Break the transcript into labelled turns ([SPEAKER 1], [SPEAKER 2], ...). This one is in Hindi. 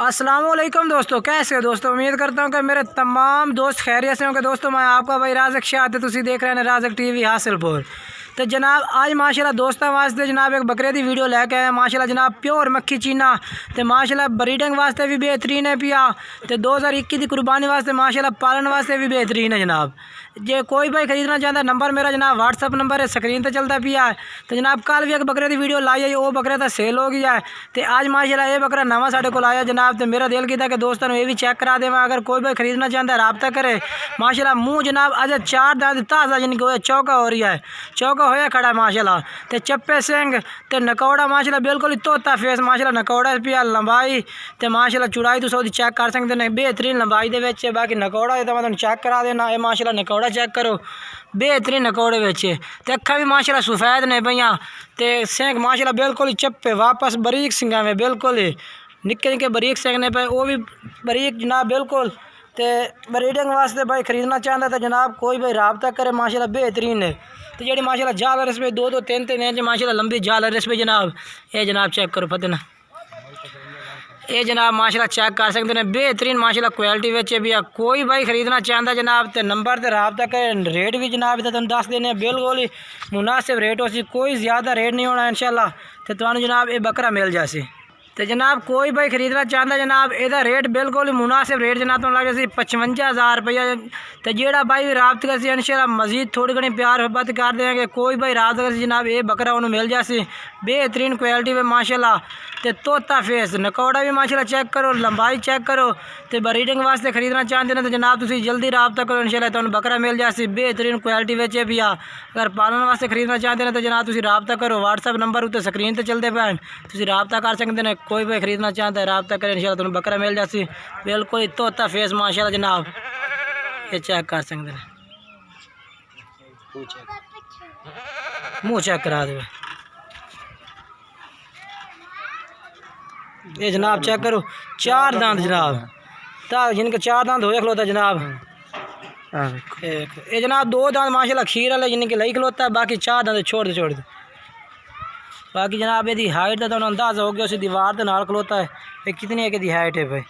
[SPEAKER 1] अस्सलामुअलैकुम दोस्तों, कैसे हो दोस्तों। उम्मीद करता हूँ कि मेरे तमाम दोस्त खैरियत से होंगे। दोस्तों मैं आपका भाई राज़क शाह ते तुसी देख रहे हैं राज़क टीवी हासिलपुर। तो जनाब आज माशाल्लाह दोस्तों वास्ते जनाब एक बकरे की वीडियो लैके आए माशाल्लाह जनाब प्योर मक्खी चीना तो माशाल्लाह ब्रीडिंग वास्ते भी बेहतरीन है पिया तो 2021 की कुर्बानी वास्ते माशाल्लाह पालन वास्ते भी बेहतरीन है जनाब। जे कोई भाई खरीदना चाहता है नंबर मेरा जनाब व्हाट्सअप नंबर है स्क्रीन पर चलता पिया है। तो जनाब कल भी एक बकरे की वीडियो लाई है वो बकरा तो सेल हो गया है तो आज माशाल्लाह ये बकरा नवा साढ़े को आया जनाब। तो मेरा दिल किया कि दोस्तों ये भी चेक करा देवा। अगर कोई भाई खरीदना चाहता है रब्ता करे। माशाल्लाह मुँह जनाब अज 4 दांत ताज़ा जिनकी चौका हो रही है चौका होया खड़ा है माशाल्लाह। तो चप्पे सिंह तो नकौड़ा माशाल्लाह बिल्कुल तोता फेस माशाल्लाह नकौड़ा पिया लंबाई तो माशाल्लाह चौड़ाई तुम उसकी चेक कर सकते हैं बेहतरीन लंबाई के बाकी नकौड़ा है तो मैं चेक करा देना। ये माशाल्लाह नकौड़ा चेक करो बेहतरीन नकौड़े बेचे तो अखा भी माशाल्लाह सफेद ने भैया तो सिंह माशाल्लाह बिल्कुल ही चप्पे वापस बरीक सिंगा में बिल्कुल ही निक्के निक्के बरीक सिंह ने पे वो भी बरीक जनाब बिल्कुल। तो ब्रीडिंग वास्ते भाई खरीदना चाहता तो जनाब कोई भाई रब्ता करे माशाल्लाह बेहतरीन है। तो जी माशाल्लाह झालर इस पे 2-3 इंच माशाल्लाह लंबी झालर इस पे जनाब ये जनाब चेक करो पता ना ये जनाब माशाल्लाह चेक कर सकते हैं बेहतरीन माशाल्लाह क्वालिटी बेचे भी है। कोई भाई खरीदना चाहता जनाब तो नंबर से रब्ता करें। रेट भी जनाब तो तुम दस देने बिल्कुल ही मुनासिब रेट हो सी कोई ज़्यादा रेट नहीं होना इंशाल्लाह। तो तुहानू जनाब ये बकरा मिल जासी। तो जनाब कोई भाई खरीदना चाहता जनाब यदा रेट बिल्कुल ही मुनासिब रेट जनाब तुम लग जाए 55,000 रुपया। तो जेड़ा भाई भी रब्त कर इंशाल्लाह मजीद थोड़ी घनी प्यार मोहब्बत कर देंगे। कोई भाई रब्त कर जनाब ये बकरा उन्होंने मिल जासी बेहतरीन क्वालिटी में माशाल्लाह। तो तोता फेस नकौड़ा भी माशाल्लाह चेक करो लंबाई चेक करो। तो ब्रीडिंग वास्ते खरीदना चाहते हैं तो जनाब तुम जल्दी रब्ता करो इंशाल्लाह तुम बकरा मिल जासी बेहतरीन क्वालिटी बेचे भी आ। अगर पालन वास्ते खरीदना चाहते हैं तो जनाब तुम रब्ता करो व्हाट्सअप नंबर उत्ते स्क्रीन पर चलते पैन तुम रब्ता कर सकते हैं। कोई भाई खरीदना चाहता है रब्ता करें इंशाल्लाह तुम बकरा मिल जासी बिल्कुल ही तोता फेस माशाल्लाह जनाब ये चेक कर सकते हैं। मुँह चेक करा दे ये जनाब चेक करो 4 दांत जनाब ता जिनके 4 दांत हो खलोता जनाब। ये जनाब 2 दांत माशाल्लाह खीर वाले जिनके लई खलोता बाकी 4 दांत छोड़ दे बाकी जनाब यदि हाइट का तो अंदाज़ा हो गया उसी दीवार के नाल खलोता है। ये कितनी है कि हाइट है भाई।